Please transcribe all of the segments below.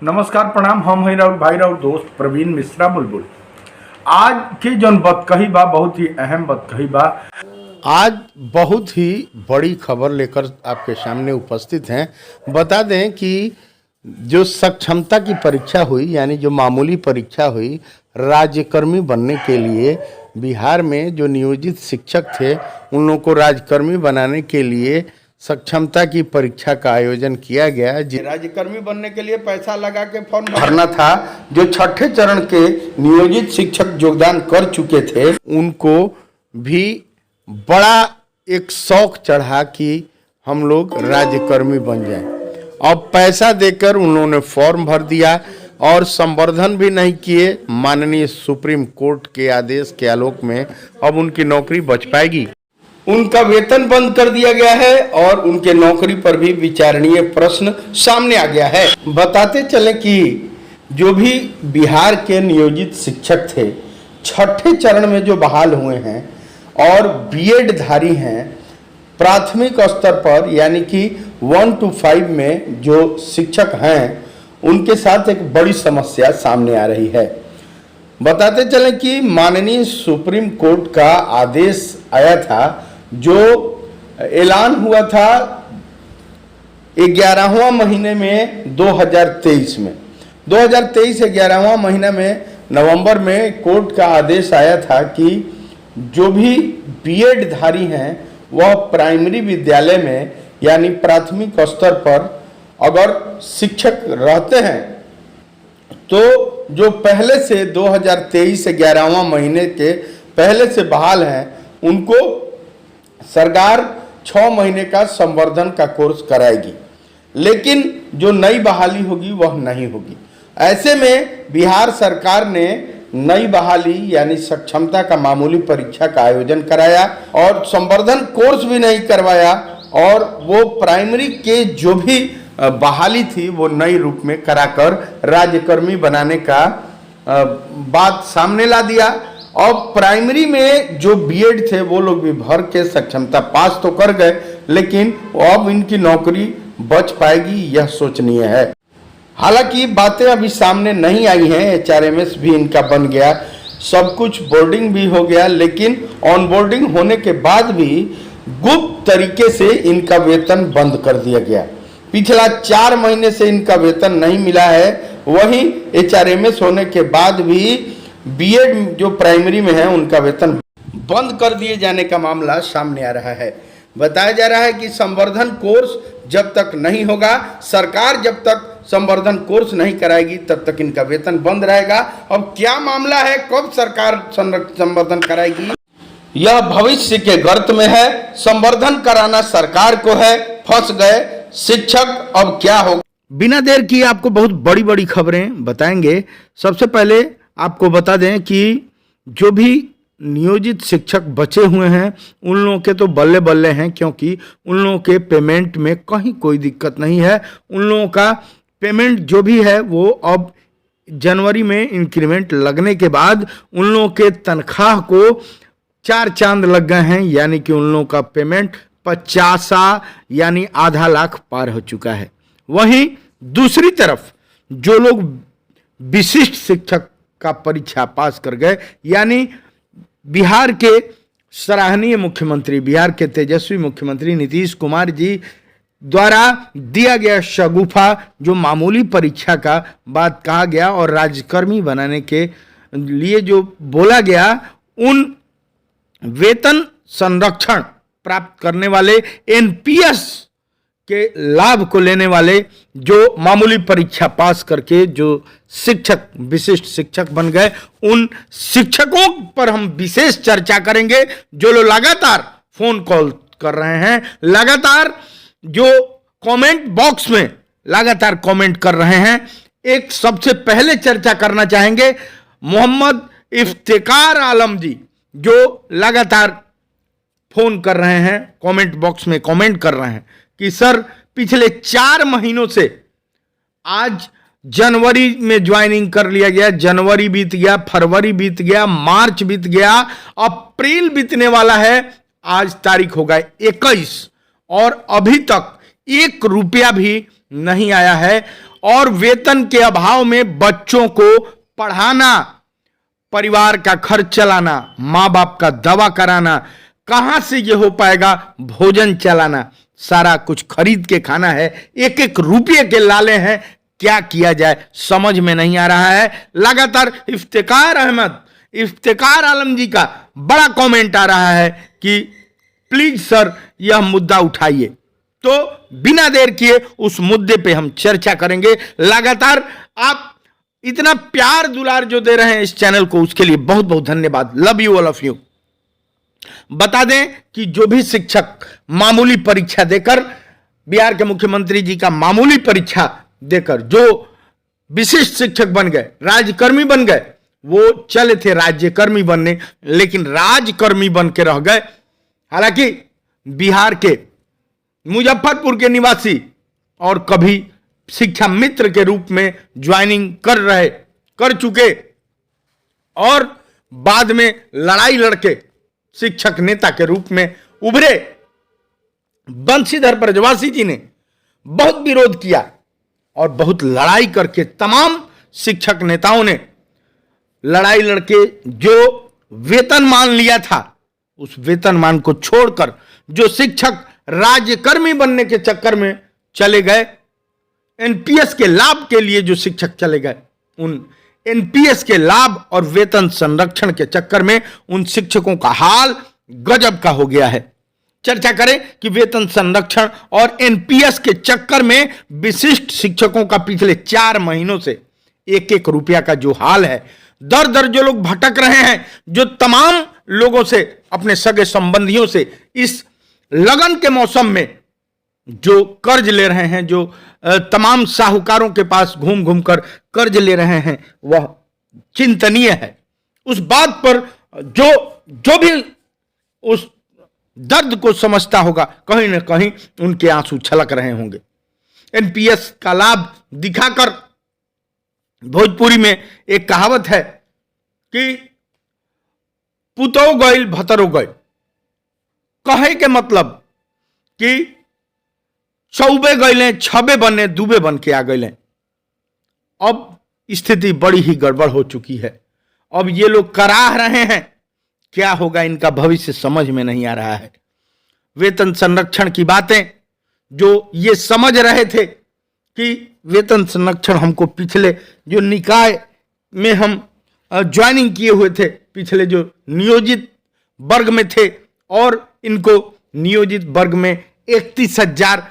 नमस्कार प्रणाम। हम हैं राहुल भाई राहुल दोस्त प्रवीण मिश्रा बुलबुल। आज की जौन बात कही बा बहुत ही अहम बात कही बा। आज बहुत ही बड़ी खबर लेकर आपके सामने उपस्थित हैं। बता दें कि जो सक्षमता की परीक्षा हुई, यानी जो मामूली परीक्षा हुई राज्यकर्मी बनने के लिए, बिहार में जो नियोजित शिक्षक थे उन लोगों को राज्यकर्मी बनाने के लिए सक्षमता की परीक्षा का आयोजन किया गया। राज्यकर्मी बनने के लिए पैसा लगा के फॉर्म भरना था। जो छठे चरण के नियोजित शिक्षक योगदान कर चुके थे उनको भी बड़ा एक शौक चढ़ा कि हम लोग राज्यकर्मी बन जाएं। अब पैसा देकर उन्होंने फॉर्म भर दिया और संवर्धन भी नहीं किए। माननीय सुप्रीम कोर्ट के आदेश के आलोक में अब उनकी नौकरी बच पाएगी। उनका वेतन बंद कर दिया गया है और उनके नौकरी पर भी विचारणीय प्रश्न सामने आ गया है। बताते चले कि जो भी बिहार के नियोजित शिक्षक थे छठे चरण में जो बहाल हुए हैं और बीएड धारी हैं, प्राथमिक स्तर पर यानी कि 1 to 5 में जो शिक्षक हैं उनके साथ एक बड़ी समस्या सामने आ रही है। बताते चलें कि माननीय सुप्रीम कोर्ट का आदेश आया था, जो ऐलान हुआ था 11वां महीने में 2023 में 2023 11वां महीना में नवंबर में कोर्ट का आदेश आया था कि जो भी बीएड धारी हैं वह प्राइमरी विद्यालय में यानी प्राथमिक स्तर पर अगर शिक्षक रहते हैं तो जो पहले से 2023 11वां महीने के पहले से बहाल हैं उनको सरकार 6 महीने का संवर्धन का कोर्स कराएगी, लेकिन जो नई बहाली होगी वह नहीं होगी। ऐसे में बिहार सरकार ने नई बहाली यानी सक्षमता का मामूली परीक्षा का आयोजन कराया और संवर्धन कोर्स भी नहीं करवाया और वो प्राइमरी के जो भी बहाली थी वो नई रूप में कराकर राज्यकर्मी बनाने का बात सामने ला दिया। और प्राइमरी में जो बीएड थे वो लोग भी भर के सक्षमता पास तो कर गए, लेकिन अब इनकी नौकरी बच पाएगी यह सोचनीय है। हालांकि बातें अभी सामने नहीं आई हैं। एचआरएमएस भी इनका बन गया, सब कुछ बोर्डिंग भी हो गया, लेकिन ऑन बोर्डिंग होने के बाद भी गुप्त तरीके से इनका वेतन बंद कर दिया गया। पिछला 4 महीने से इनका वेतन नहीं मिला है। वहीं एचआरएमएस होने के बाद भी बीएड जो प्राइमरी में है उनका वेतन बंद कर दिए जाने का मामला सामने आ रहा है। बताया जा रहा है कि संवर्धन कोर्स जब तक नहीं होगा, सरकार जब तक संवर्धन कोर्स नहीं कराएगी तब तक इनका वेतन बंद रहेगा। अब क्या मामला है, कब सरकार संवर्धन कराएगी, यह भविष्य के गर्त में है। संवर्धन कराना सरकार को है, फंस गए शिक्षक, अब क्या होगा। बिना देर किए आपको बहुत बड़ी बड़ी खबरें बताएंगे। सबसे पहले आपको बता दें कि जो भी नियोजित शिक्षक बचे हुए हैं उन लोगों के तो बल्ले बल्ले हैं, क्योंकि उन लोगों के पेमेंट में कहीं कोई दिक्कत नहीं है। उन लोगों का पेमेंट जो भी है वो अब जनवरी में इंक्रीमेंट लगने के बाद उन लोगों के तनख्वाह को 4 चांद लग गए हैं, यानी कि उन लोगों का पेमेंट 50 यानी आधा लाख पार हो चुका है। वहीं दूसरी तरफ जो लोग विशिष्ट शिक्षक का परीक्षा पास कर गए, यानी बिहार के सराहनीय मुख्यमंत्री, बिहार के तेजस्वी मुख्यमंत्री नीतीश कुमार जी द्वारा दिया गया शगुफा, जो मामूली परीक्षा का बात कहा गया और राज्यकर्मी बनाने के लिए जो बोला गया, उन वेतन संरक्षण प्राप्त करने वाले एनपीएस के लाभ को लेने वाले जो मामूली परीक्षा पास करके जो शिक्षक विशिष्ट शिक्षक बन गए, उन शिक्षकों पर हम विशेष चर्चा करेंगे। जो लोग लगातार फोन कॉल कर रहे हैं, लगातार जो कमेंट बॉक्स में लगातार कमेंट कर रहे हैं, एक सबसे पहले चर्चा करना चाहेंगे मोहम्मद इफ्तिकार आलम जी, जो लगातार फोन कर रहे हैं, कमेंट बॉक्स में कमेंट कर रहे हैं कि सर पिछले 4 महीनों से आज जनवरी में ज्वाइनिंग कर लिया गया, जनवरी बीत गया, फरवरी बीत गया, मार्च बीत गया, अप्रैल बीतने वाला है, आज तारीख होगा 21 और अभी तक 1 रुपया भी नहीं आया है। और वेतन के अभाव में बच्चों को पढ़ाना, परिवार का खर्च चलाना, माँ बाप का दवा कराना, कहां से ये हो पाएगा? भोजन चलाना, सारा कुछ खरीद के खाना है, एक एक रुपये के लाले हैं। क्या किया जाए समझ में नहीं आ रहा है। लगातार इफ्तिकार आलम जी का बड़ा कमेंट आ रहा है कि प्लीज सर यह मुद्दा उठाइए। तो बिना देर किए उस मुद्दे पे हम चर्चा करेंगे। लगातार आप इतना प्यार दुलार जो दे रहे हैं इस चैनल को, उसके लिए बहुत बहुत धन्यवाद। Love you all of you. बता दें कि जो भी शिक्षक मामूली परीक्षा देकर, बिहार के मुख्यमंत्री जी का मामूली परीक्षा देकर जो विशिष्ट शिक्षक बन गए, राज्यकर्मी बन गए, वो चले थे राज्यकर्मी बनने, लेकिन राजकर्मी बन के रह गए। हालांकि बिहार के मुजफ्फरपुर के निवासी और कभी शिक्षा मित्र के रूप में ज्वाइनिंग कर चुके और बाद में लड़ाई लड़के शिक्षक नेता के रूप में उभरे बंशीधर ब्रजवासी जी ने बहुत विरोध किया और बहुत लड़ाई करके तमाम शिक्षक नेताओं ने लड़ाई लड़के जो वेतनमान लिया था उस वेतनमान को छोड़कर जो शिक्षक राज्यकर्मी बनने के चक्कर में चले गए, एनपीएस के लाभ के लिए जो शिक्षक चले गए, उन एनपीएस के लाभ और वेतन संरक्षण के चक्कर में उन शिक्षकों का हाल गजब का हो गया है। चर्चा करें कि वेतन संरक्षण और एनपीएस के चक्कर में विशिष्ट शिक्षकों का पिछले 4 महीनों से एक एक रुपया का जो हाल है, दर दर जो लोग भटक रहे हैं, जो तमाम लोगों से, अपने सगे संबंधियों से इस लगन के मौसम में जो कर्ज ले रहे हैं, जो तमाम साहूकारों के पास घूम घूम कर कर्ज ले रहे हैं, वह चिंतनीय है। उस बात पर जो भी उस दर्द को समझता होगा, कहीं ना कहीं उनके आंसू छलक रहे होंगे। एनपीएस का लाभ दिखाकर भोजपुरी में एक कहावत है कि पुतो गइल भतरो गइल। कहे के मतलब कि चौबे गइले, छबे बने, दुबे बन के आ गइले। अब स्थिति बड़ी ही गड़बड़ हो चुकी है। अब ये लोग कराह रहे हैं, क्या होगा इनका भविष्य समझ में नहीं आ रहा है। वेतन संरक्षण की बातें जो ये समझ रहे थे कि वेतन संरक्षण हमको पिछले जो निकाय में हम ज्वाइनिंग किए हुए थे, पिछले जो नियोजित वर्ग में थे, और इनको नियोजित वर्ग में 31,000,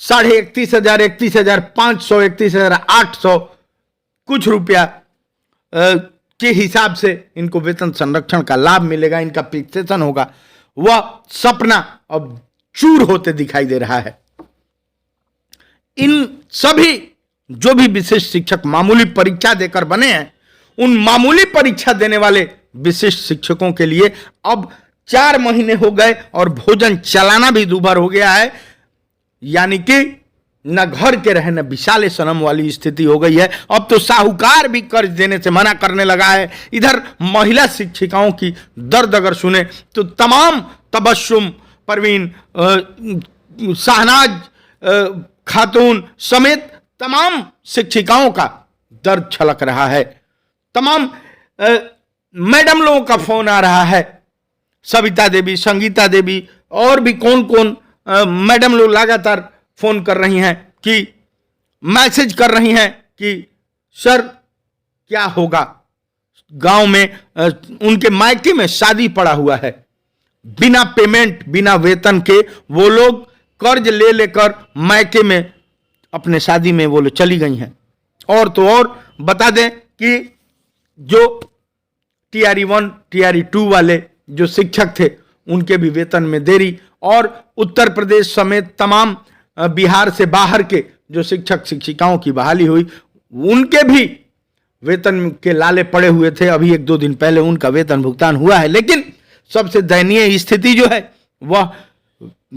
31,500, 31,500, 31,800 कुछ रुपया के हिसाब से इनको वेतन संरक्षण का लाभ मिलेगा, इनका फिक्सेशन होगा, वह सपना अब चूर होते दिखाई दे रहा है। इन सभी जो भी विशिष्ट शिक्षक मामूली परीक्षा देकर बने हैं, उन मामूली परीक्षा देने वाले विशिष्ट शिक्षकों के लिए अब 4 महीने हो गए और भोजन चलाना भी दूभर हो गया है। यानी कि न घर के रहे न विशाले सनम वाली स्थिति हो गई है। अब तो साहूकार भी कर्ज देने से मना करने लगा है। इधर महिला शिक्षिकाओं की दर्द अगर सुने तो तमाम तबस्सुम परवीन, शाहनाज खातून समेत तमाम शिक्षिकाओं का दर्द छलक रहा है। तमाम मैडम लोगों का फोन आ रहा है, सविता देवी, संगीता देवी और भी कौन कौन मैडम लोग लगातार फोन कर रही हैं कि मैसेज कर रही हैं कि सर क्या होगा, गांव में उनके मायके में शादी पड़ा हुआ है, बिना पेमेंट बिना वेतन के वो लोग कर्ज ले लेकर मायके में अपने शादी में वो लोग चली गई हैं। और तो और बता दें कि जो टीआरई 1 टीआरई 2 वाले जो शिक्षक थे उनके भी वेतन में देरी, और उत्तर प्रदेश समेत तमाम बिहार से बाहर के जो शिक्षक शिक्षिकाओं की बहाली हुई उनके भी वेतन के लाले पड़े हुए थे। अभी 1-2 दिन पहले उनका वेतन भुगतान हुआ है, लेकिन सबसे दयनीय स्थिति जो है वह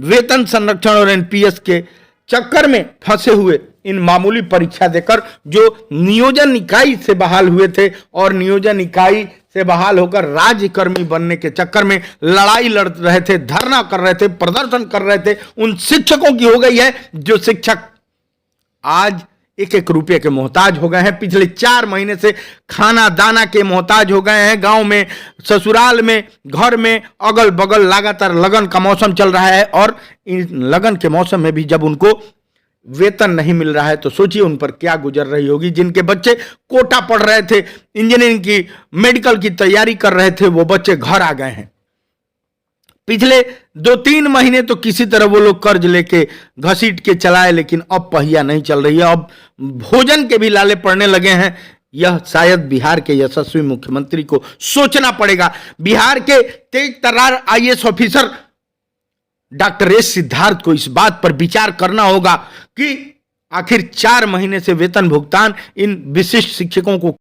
वेतन संरक्षण और एनपीएस के चक्कर में फंसे हुए इन मामूली परीक्षा देकर जो नियोजन इकाई से बहाल हुए थे और नियोजन इकाई से बहाल होकर राज्यकर्मी बनने के चक्कर में लड़ाई लड़ रहे थे, धरना कर रहे थे, प्रदर्शन कर रहे थे, उन शिक्षकों की हो गई है जो शिक्षक आज एक एक रुपये के मोहताज हो गए हैं। पिछले 4 महीने से खाना दाना के मोहताज हो गए हैं। गांव में, ससुराल में, घर में, अगल बगल लगातार लगन का मौसम चल रहा है और इन लगन के मौसम में भी जब उनको वेतन नहीं मिल रहा है तो सोचिए उन पर क्या गुजर रही होगी। जिनके बच्चे कोटा पढ़ रहे थे, इंजीनियरिंग की, मेडिकल की तैयारी कर रहे थे, वो बच्चे घर आ गए हैं। पिछले 2-3 महीने तो किसी तरह वो लोग कर्ज लेके घसीट के चलाए, लेकिन अब पहिया नहीं चल रही है। अब भोजन के भी लाले पड़ने लगे हैं। यह शायद बिहार के यशस्वी मुख्यमंत्री को सोचना पड़ेगा। बिहार के तेज तर्रार IAS officer doctor S Siddharth को इस बात पर विचार करना होगा कि आखिर 4 महीने से वेतन भुगतान इन विशिष्ट शिक्षकों को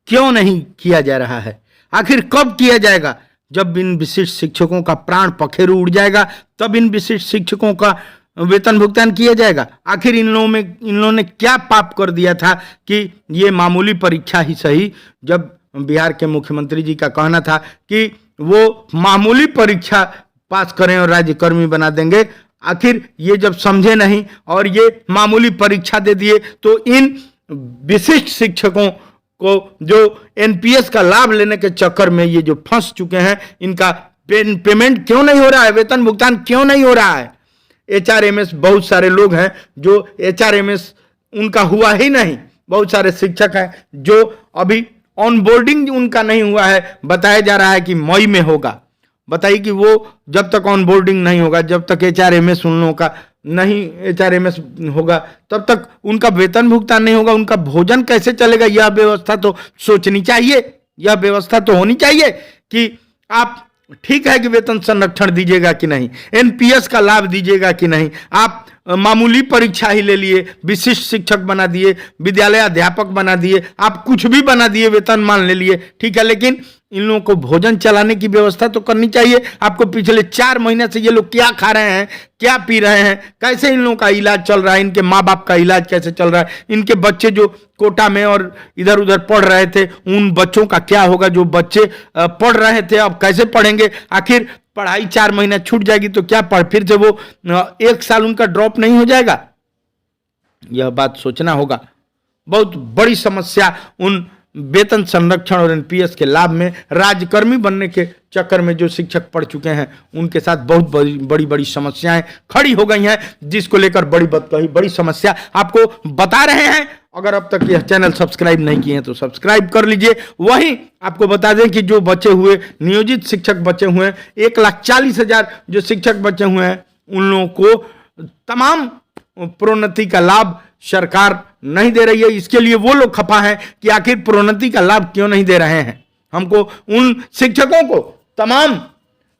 क्यों नहीं किया जा रहा है। आखिर कब किया जाएगा? जब इन विशिष्ट शिक्षकों का प्राण पखेरु उड़ जाएगा तब इन विशिष्ट शिक्षकों का वेतन भुगतान किया जाएगा। आखिर इन लोगों ने क्या पाप कर दिया था कि ये मामूली परीक्षा ही सही, जब बिहार के मुख्यमंत्री जी का कहना था कि वो मामूली परीक्षा पास करें और राज्यकर्मी बना देंगे। आखिर ये जब समझे नहीं और ये मामूली परीक्षा दे दिए तो इन विशिष्ट शिक्षकों को जो NPS का लाभ लेने के चक्कर में ये जो फंस चुके हैं, इनका पेमेंट क्यों नहीं हो रहा है, वेतन भुगतान क्यों नहीं हो रहा है। HRMS बहुत सारे लोग हैं जो HRMS उनका हुआ ही नहीं। बहुत सारे शिक्षक हैं जो अभी ऑनबोर्डिंग उनका नहीं हुआ है। बताया जा रहा है कि मई में होगा। बताइए कि वो जब तक ऑनबोर्डिंग नहीं होगा, जब तक HRMS उन लोगों का नहीं HRMS होगा, तब तक उनका वेतन भुगतान नहीं होगा। उनका भोजन कैसे चलेगा? यह व्यवस्था तो सोचनी चाहिए। यह व्यवस्था तो होनी चाहिए कि आप ठीक है कि वेतन संरक्षण दीजिएगा कि नहीं, NPS का लाभ दीजिएगा कि नहीं। आप मामूली परीक्षा ही ले लिए, विशिष्ट शिक्षक बना दिए, विद्यालय अध्यापक बना दिए, आप कुछ भी बना दिए, वेतन मान ले लिए, ठीक है, लेकिन इन लोगों को भोजन चलाने की व्यवस्था तो करनी चाहिए। आपको पिछले 4 महीने से ये लोग क्या खा रहे हैं, क्या पी रहे हैं, कैसे इन लोगों का इलाज चल रहा है, इनके माँ बाप का इलाज कैसे चल रहा है, इनके बच्चे जो कोटा में और इधर उधर पढ़ रहे थे उन बच्चों का क्या होगा, जो बच्चे पढ़ रहे थे अब कैसे पढ़ेंगे। आखिर पढ़ाई 4 महीना छूट जाएगी तो क्या फिर से वो 1 साल उनका ड्रॉप नहीं हो जाएगा? यह बात सोचना होगा। बहुत बड़ी समस्या उन वेतन संरक्षण और NPS के लाभ में राज्यकर्मी बनने के चक्कर में जो शिक्षक पढ़ चुके हैं उनके साथ बहुत बड़ी बड़ी समस्याएं खड़ी हो गई हैं, जिसको लेकर बड़ी समस्या आपको बता रहे हैं। अगर अब तक यह चैनल सब्सक्राइब नहीं किए हैं तो सब्सक्राइब कर लीजिए। वहीं आपको बता दें कि जो बचे हुए नियोजित शिक्षक बचे हुए हैं 1,40,000 जो शिक्षक बचे हुए हैं उन लोगों को तमाम प्रोन्नति का लाभ सरकार नहीं दे रही है। इसके लिए वो लोग खफा हैं कि आखिर प्रोन्नति का लाभ क्यों नहीं दे रहे हैं। हमको उन शिक्षकों को, तमाम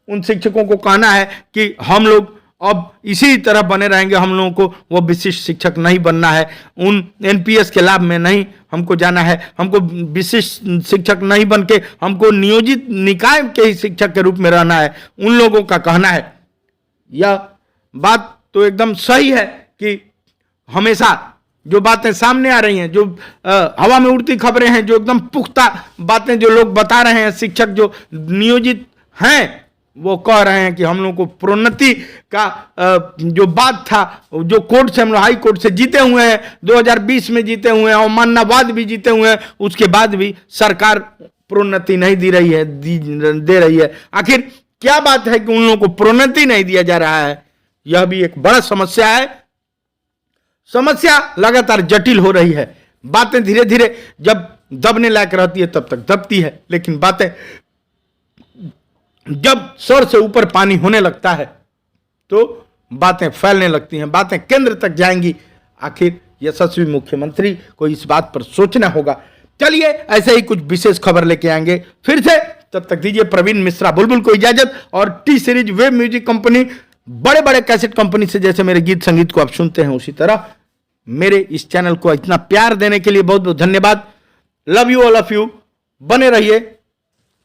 उन शिक्षकों को कहना है कि हम लोग अब इसी तरह बने रहेंगे, हम लोगों को वो विशिष्ट शिक्षक नहीं बनना है, उन NPS के लाभ में नहीं हमको जाना है, हमको विशिष्ट शिक्षक नहीं बन के हमको नियोजित निकाय के ही शिक्षक के रूप में रहना है। उन लोगों का कहना है, यह बात तो एकदम सही है कि हमेशा जो बातें सामने आ रही हैं, जो हवा में उड़ती खबरें हैं, जो एकदम पुख्ता बातें जो लोग बता रहे हैं, शिक्षक जो नियोजित हैं वो कह रहे हैं कि हम लोग को प्रोन्नति का जो बात था, जो कोर्ट से हम लोग हाई कोर्ट से जीते हुए हैं, 2020 में जीते हुए हैं, अवमाननावाद भी जीते हुए हैं, उसके बाद भी सरकार प्रोन्नति नहीं दे रही है। आखिर क्या बात है कि उन लोगों को प्रोन्नति नहीं दिया जा रहा है? यह भी एक बड़ा समस्या है। समस्या लगातार जटिल हो रही है। बातें धीरे धीरे जब दबने लायक रहती है तब तक दबती है, लेकिन बातें जब सर से ऊपर पानी होने लगता है तो बातें फैलने लगती हैं, बातें केंद्र तक जाएंगी। आखिर यशस्वी मुख्यमंत्री को इस बात पर सोचना होगा। चलिए ऐसे ही कुछ विशेष खबर लेके आएंगे फिर से। तब तक दीजिए प्रवीण मिश्रा बुलबुल को इजाजत। और T series web music company, बड़े बड़े कैसेट कंपनी से जैसे मेरे गीत संगीत को आप सुनते हैं, उसी तरह मेरे इस चैनल को इतना प्यार देने के लिए बहुत बहुत धन्यवाद। Love you all of you, बने रहिए,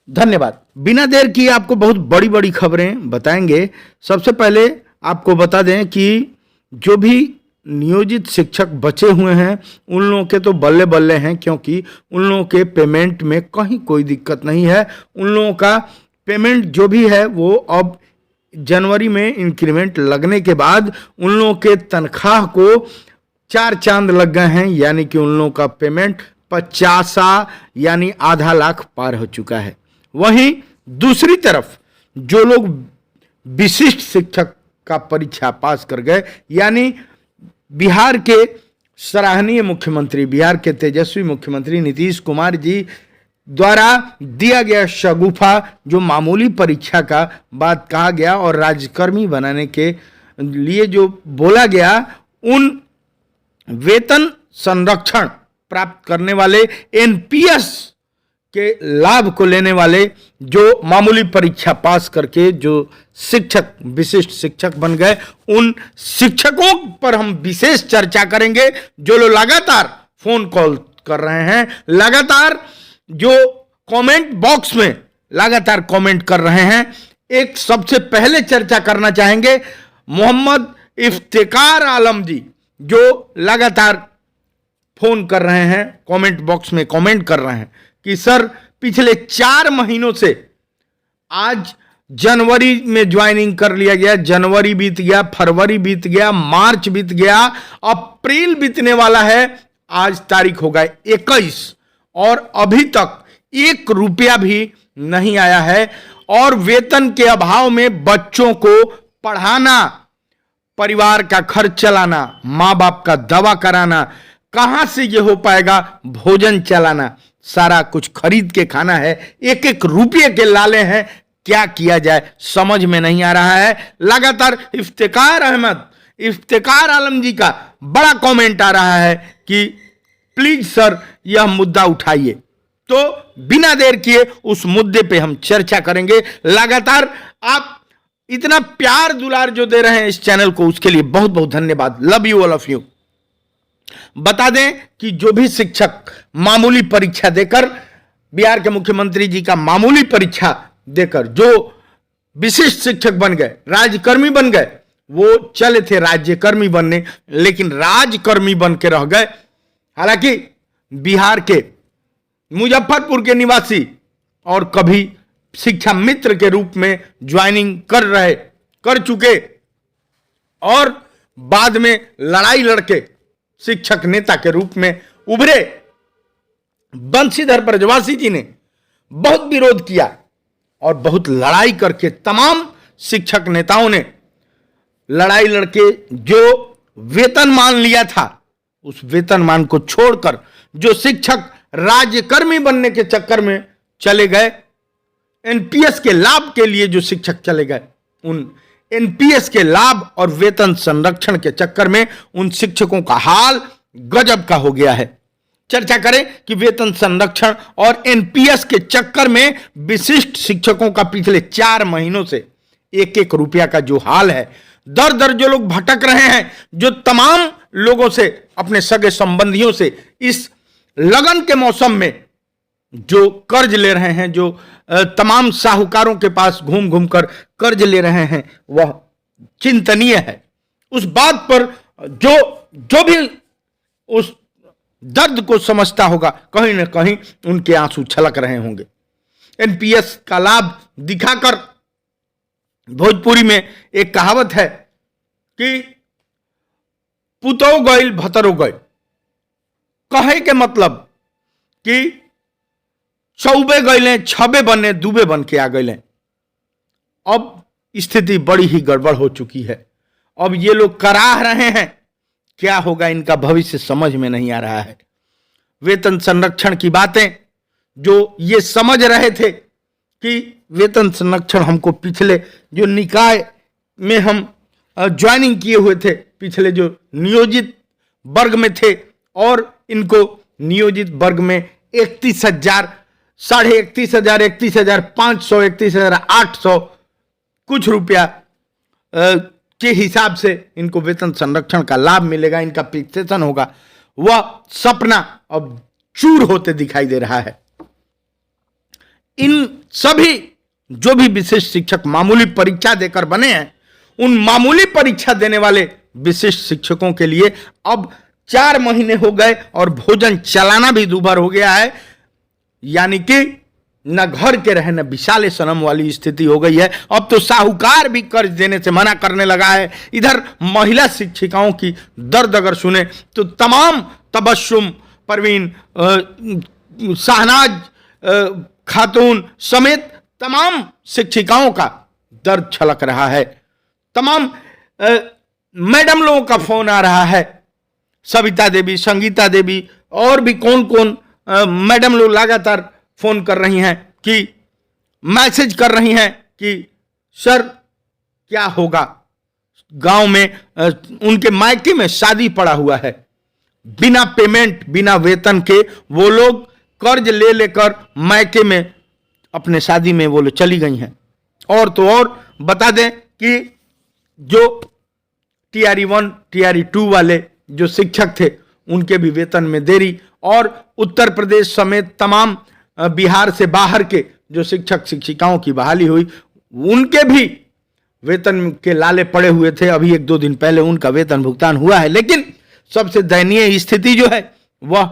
धन्यवाद। बिना देर किए आपको बहुत बड़ी बड़ी खबरें बताएंगे। सबसे पहले आपको बता दें कि जो भी नियोजित शिक्षक बचे हुए हैं उन लोगों के तो बल्ले बल्ले हैं, क्योंकि उन लोगों के पेमेंट में कहीं कोई दिक्कत नहीं है। उन लोगों का पेमेंट जो भी है वो अब जनवरी में इंक्रीमेंट लगने के बाद उन लोगों के तनख्वाह को 4 चांद लग गए हैं, यानी कि उन लोगों का पेमेंट 50 यानी आधा लाख पार हो चुका है। वहीं दूसरी तरफ जो लोग विशिष्ट शिक्षक का परीक्षा पास कर गए, यानी बिहार के सराहनीय मुख्यमंत्री, बिहार के तेजस्वी मुख्यमंत्री नीतीश कुमार जी द्वारा दिया गया शगुफा, जो मामूली परीक्षा का बात कहा गया और राज्यकर्मी बनाने के लिए जो बोला गया, उन वेतन संरक्षण प्राप्त करने वाले एनपीएस के लाभ को लेने वाले जो मामूली परीक्षा पास करके जो शिक्षक, विशिष्ट शिक्षक बन गए, उन शिक्षकों पर हम विशेष चर्चा करेंगे। जो लोग लगातार फोन कॉल कर रहे हैं, लगातार जो कमेंट बॉक्स में लगातार कमेंट कर रहे हैं, एक सबसे पहले चर्चा करना चाहेंगे मोहम्मद इफ्तिकार आलम जी, जो लगातार फोन कर रहे हैं, कमेंट बॉक्स में कमेंट कर रहे हैं कि सर पिछले 4 महीनों से, आज जनवरी में ज्वाइनिंग कर लिया गया, जनवरी बीत गया, फरवरी बीत गया, मार्च बीत गया, अप्रैल बीतने वाला है, आज तारीख हो गई 21 और अभी तक 1 रुपया भी नहीं आया है। और वेतन के अभाव में बच्चों को पढ़ाना, परिवार का खर्च चलाना, माँ बाप का दवा कराना, कहां से ये हो पाएगा, भोजन चलाना, सारा कुछ खरीद के खाना है, 1-1 रुपये के लाले हैं, क्या किया जाए समझ में नहीं आ रहा है। लगातार इफ्तिकार आलम जी का बड़ा कमेंट आ रहा है कि प्लीज सर यह मुद्दा उठाइए। तो बिना देर किए उस मुद्दे पे हम चर्चा करेंगे। लगातार आप इतना प्यार दुलार जो दे रहे हैं इस चैनल को, उसके लिए बहुत बहुत धन्यवाद। Love you all of you. बता दें कि जो भी शिक्षक मामूली परीक्षा देकर, बिहार के मुख्यमंत्री जी का मामूली परीक्षा देकर जो विशिष्ट शिक्षक बन गए, राज्यकर्मी बन गए, वो चले थे राज्यकर्मी बनने, लेकिन राजकर्मी बन के रह गए। हालांकि बिहार के मुजफ्फरपुर के निवासी और कभी शिक्षा मित्र के रूप में ज्वाइनिंग कर चुके और बाद में लड़ाई लड़के शिक्षक नेता के रूप में उभरे बंशीधर ब्रजवासी जी ने बहुत विरोध किया और बहुत लड़ाई करके तमाम शिक्षक नेताओं ने लड़ाई लड़के जो वेतनमान लिया था, उस वेतनमान को छोड़कर जो शिक्षक राज्यकर्मी बनने के चक्कर में चले गए, एनपीएस के लाभ के लिए जो शिक्षक चले गए, उन एनपीएस के लाभ और वेतन संरक्षण के चक्कर में उन शिक्षकों का हाल गजब का हो गया है। चर्चा करें कि वेतन संरक्षण और एनपीएस के चक्कर में विशिष्ट शिक्षकों का पिछले 4 महीनों से 1-1 रुपया का जो हाल है, दर दर जो लोग भटक रहे हैं, जो तमाम लोगों से, अपने सगे संबंधियों से इस लगन के मौसम में जो कर्ज ले रहे हैं, जो तमाम साहूकारों के पास घूम घूम कर कर्ज ले रहे हैं, वह चिंतनीय है। उस बात पर जो भी उस दर्द को समझता होगा, कहीं ना कहीं उनके आंसू छलक रहे होंगे। एनपीएस का लाभ दिखाकर, भोजपुरी में एक कहावत है कि पुतो गइल भतरो गइल, कहे के मतलब कि चौबे गइले, छबे बने, दुबे बन के आ गइले। अब स्थिति बड़ी ही गड़बड़ हो चुकी है। अब ये लोग कराह रहे हैं, क्या होगा इनका भविष्य समझ में नहीं आ रहा है। वेतन संरक्षण की बातें जो ये समझ रहे थे कि वेतन संरक्षण हमको पिछले जो निकाय में हम ज्वाइनिंग किए हुए थे, पिछले जो नियोजित वर्ग में थे, और इनको नियोजित वर्ग में 31,000, 31,500, 31,500, 31,800 कुछ रुपया के हिसाब से इनको वेतन संरक्षण का लाभ मिलेगा, इनका फिक्सेशन होगा, वह सपना अब चूर होते दिखाई दे रहा है। इन सभी जो भी विशिष्ट शिक्षक मामूली परीक्षा देकर बने हैं, उन मामूली परीक्षा देने वाले विशिष्ट शिक्षकों के लिए अब 4 महीने हो गए और भोजन चलाना भी दूभर हो गया है। यानी कि न घर के रहे न विशाले सनम वाली स्थिति हो गई है। अब तो साहूकार भी कर्ज देने से मना करने लगा है। इधर महिला शिक्षिकाओं की दर्द अगर सुने तो तमाम तबस्सुम परवीन, शाहनाज खातून समेत तमाम शिक्षिकाओं का दर्द छलक रहा है। तमाम मैडम लोगों का फोन आ रहा है, सविता देवी, संगीता देवी और भी कौन कौन मैडम लोग लगातार फोन कर रही हैं कि मैसेज कर रही हैं कि सर क्या होगा, गांव में उनके मायके में शादी पड़ा हुआ है, बिना पेमेंट बिना वेतन के वो लोग कर्ज ले लेकर मायके में अपने शादी में वो लोग चली गई हैं। और तो और बता दें कि जो टीआरई 1 टीआरई 2 वाले जो शिक्षक थे उनके भी वेतन में देरी, और उत्तर प्रदेश समेत तमाम बिहार से बाहर के जो शिक्षक शिक्षिकाओं की बहाली हुई उनके भी वेतन के लाले पड़े हुए थे। अभी 1-2 दिन पहले उनका वेतन भुगतान हुआ है, लेकिन सबसे दयनीय स्थिति जो है वह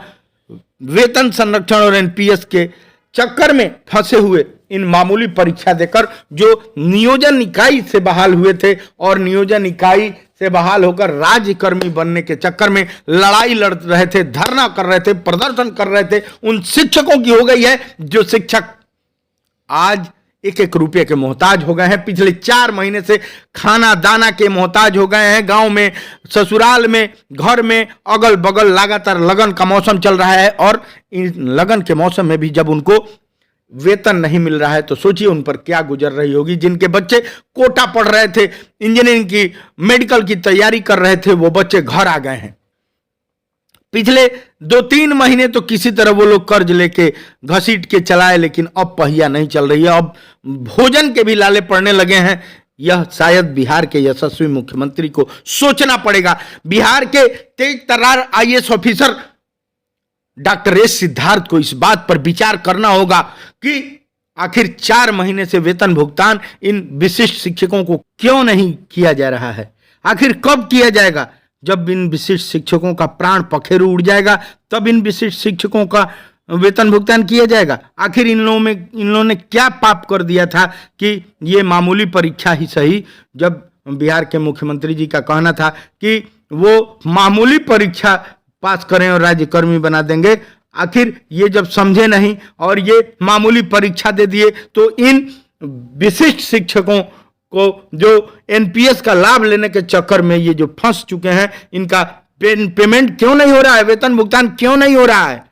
वेतन संरक्षण और एनपीएस के चक्कर में फंसे हुए इन मामूली परीक्षा देकर जो नियोजन इकाई से बहाल हुए थे और नियोजन इकाई से बहाल होकर राज्यकर्मी बनने के चक्कर में लड़ाई लड़ रहे थे, धरना कर रहे थे, प्रदर्शन कर रहे थे, उन शिक्षकों की हो गई है जो शिक्षक आज 1-1 रुपये के मोहताज हो गए हैं। पिछले 4 महीने से खाना दाना के मोहताज हो गए हैं। गांव में, ससुराल में, घर में अगल बगल लगातार लगन का मौसम चल रहा है, और इन लगन के मौसम में भी जब उनको वेतन नहीं मिल रहा है तो सोचिए उन पर क्या गुजर रही होगी। जिनके बच्चे कोटा पढ़ रहे थे, इंजीनियरिंग की, मेडिकल की तैयारी कर रहे थे, वो बच्चे घर आ गए हैं। पिछले 2-3 महीने तो किसी तरह वो लोग कर्ज लेके घसीट के चलाए, लेकिन अब पहिया नहीं चल रही है। अब भोजन के भी लाले पड़ने लगे हैं। यह शायद बिहार के यशस्वी मुख्यमंत्री को सोचना पड़ेगा। बिहार के तेज तर्रार IAS officer doctor S Siddharth को इस बात पर विचार करना होगा कि आखिर 4 महीने से वेतन भुगतान इन विशिष्ट शिक्षकों को क्यों नहीं किया जा रहा है। आखिर कब किया जाएगा? जब इन विशिष्ट शिक्षकों का प्राण पखेरु उड़ जाएगा तब इन विशिष्ट शिक्षकों का वेतन भुगतान किया जाएगा। आखिर इन लोगों ने क्या पाप कर दिया था कि ये मामूली परीक्षा ही सही, जब बिहार के मुख्यमंत्री जी का कहना था कि वो मामूली परीक्षा पास करें और राज्यकर्मी बना देंगे। आखिर ये जब समझे नहीं और ये मामूली परीक्षा दे दिए तो इन विशिष्ट शिक्षकों को जो एनपीएस का लाभ लेने के चक्कर में ये जो फंस चुके हैं, इनका पेमेंट क्यों नहीं हो रहा है, वेतन भुगतान क्यों नहीं हो रहा है।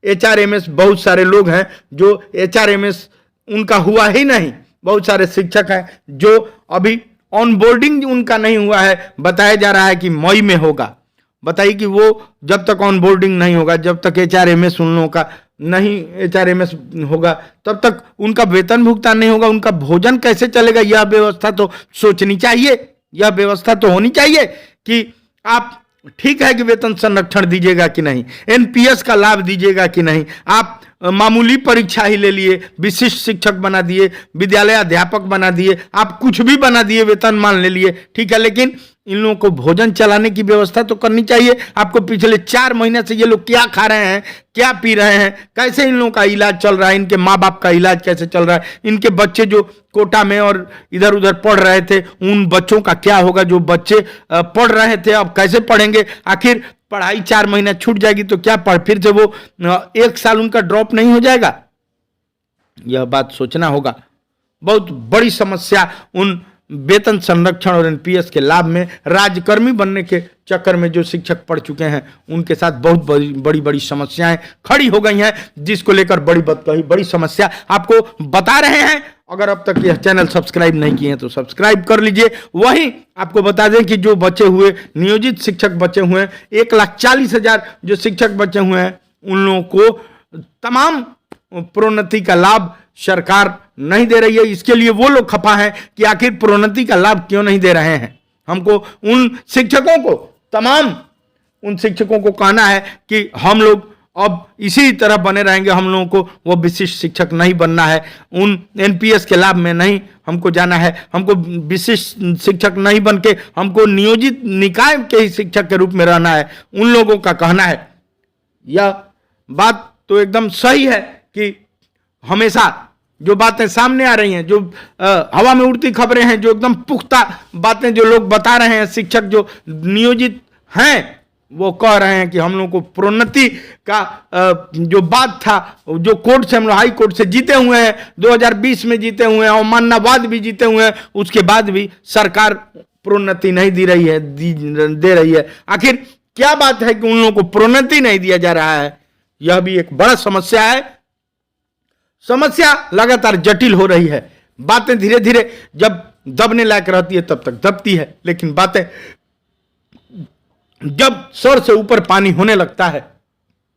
एचआरएमएस, बहुत सारे लोग हैं जो एचआरएमएस उनका हुआ ही नहीं। बहुत सारे शिक्षक हैं जो अभी ऑनबोर्डिंग उनका नहीं हुआ है, बताया जा रहा है कि मई में होगा। बताइए कि वो जब तक ऑनबोर्डिंग नहीं होगा, जब तक एचआरएमएस उन लोगों का नहीं एचआरएमएस होगा, तब तक उनका वेतन भुगतान नहीं होगा, उनका भोजन कैसे चलेगा। यह व्यवस्था तो सोचनी चाहिए, यह व्यवस्था तो होनी चाहिए कि आप ठीक है कि वेतन संरक्षण दीजिएगा कि नहीं, एनपीएस का लाभ दीजिएगा कि नहीं। आप मामूली परीक्षा ही ले लिए, विशिष्ट शिक्षक बना दिए, विद्यालय अध्यापक बना दिए, आप कुछ भी बना दिए, वेतन मान ले लिए, ठीक है, लेकिन इन लोगों को भोजन चलाने की व्यवस्था तो करनी चाहिए। आपको पिछले 4 महीने से ये लोग क्या खा रहे हैं, क्या पी रहे हैं, कैसे इन लोगों का इलाज चल रहा है, इनके माँ बाप का इलाज कैसे चल रहा है, इनके बच्चे जो कोटा में और इधर उधर पढ़ रहे थे उन बच्चों का क्या होगा, जो बच्चे पढ़ रहे थे अब कैसे पढ़ेंगे। आखिर पढ़ाई 4 महीना छूट जाएगी तो क्या फिर से वो 1 साल उनका ड्रॉप नहीं हो जाएगा। यह बात सोचना होगा। बहुत बड़ी समस्या उन वेतन संरक्षण और एनपीएस के लाभ में राज्यकर्मी बनने के चक्कर में जो शिक्षक पढ़ चुके हैं उनके साथ बहुत बड़ी बड़ी समस्याएं खड़ी हो गई हैं, जिसको लेकर बड़ी समस्या आपको बता रहे हैं। अगर अब तक यह चैनल सब्सक्राइब नहीं किए हैं तो सब्सक्राइब कर लीजिए। वहीं आपको बता दें कि जो बचे हुए नियोजित शिक्षक बचे हुए हैं, 1,40,000 जो शिक्षक बचे हुए हैं, उन लोगों को तमाम प्रोन्नति का लाभ सरकार नहीं दे रही है। इसके लिए वो लोग खफा हैं कि आखिर प्रोन्नति का लाभ क्यों नहीं दे रहे हैं। हमको उन शिक्षकों को कहना है कि हम लोग अब इसी तरह बने रहेंगे, हम लोगों को वो विशिष्ट शिक्षक नहीं बनना है, उन एनपीएस के लाभ में नहीं हमको जाना है, हमको विशिष्ट शिक्षक नहीं बन के हमको नियोजित निकाय के ही शिक्षक के रूप में रहना है, उन लोगों का कहना है। यह बात तो एकदम सही है कि हमेशा जो बातें सामने आ रही हैं, जो हवा में उड़ती खबरें हैं, जो एकदम पुख्ता बातें जो लोग बता रहे हैं, शिक्षक जो नियोजित हैं वो कह रहे हैं कि हम लोग को प्रोन्नति का जो बात था, जो कोर्ट से हम लोग हाई कोर्ट से जीते हुए हैं, 2020 में जीते हुए हैं, अवमाननावाद भी जीते हुए हैं, उसके बाद भी सरकार प्रोन्नति नहीं दे रही है। आखिर क्या बात है कि उन लोगों को प्रोन्नति नहीं दिया जा रहा है? यह भी एक बड़ा समस्या है। समस्या लगातार जटिल हो रही है। बातें धीरे धीरे जब दबने लायक रहती है तब तक दबती है, लेकिन बातें जब सर से ऊपर पानी होने लगता है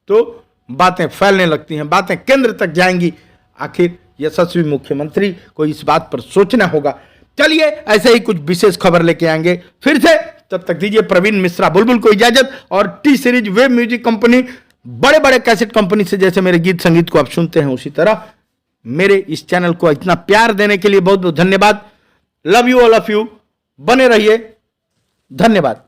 तो बातें फैलने लगती हैं, बातें केंद्र तक जाएंगी। आखिर यशस्वी मुख्यमंत्री को इस बात पर सोचना होगा। चलिए ऐसे ही कुछ विशेष खबर लेके आएंगे फिर से, तब तक दीजिए प्रवीण मिश्रा बुलबुल को इजाजत। और T series web music company, बड़े बड़े कैसेट कंपनी से जैसे मेरे गीत संगीत को आप सुनते हैं, उसी तरह मेरे इस चैनल को इतना प्यार देने के लिए बहुत बहुत धन्यवाद। Love you all of you, बने रहिए, धन्यवाद।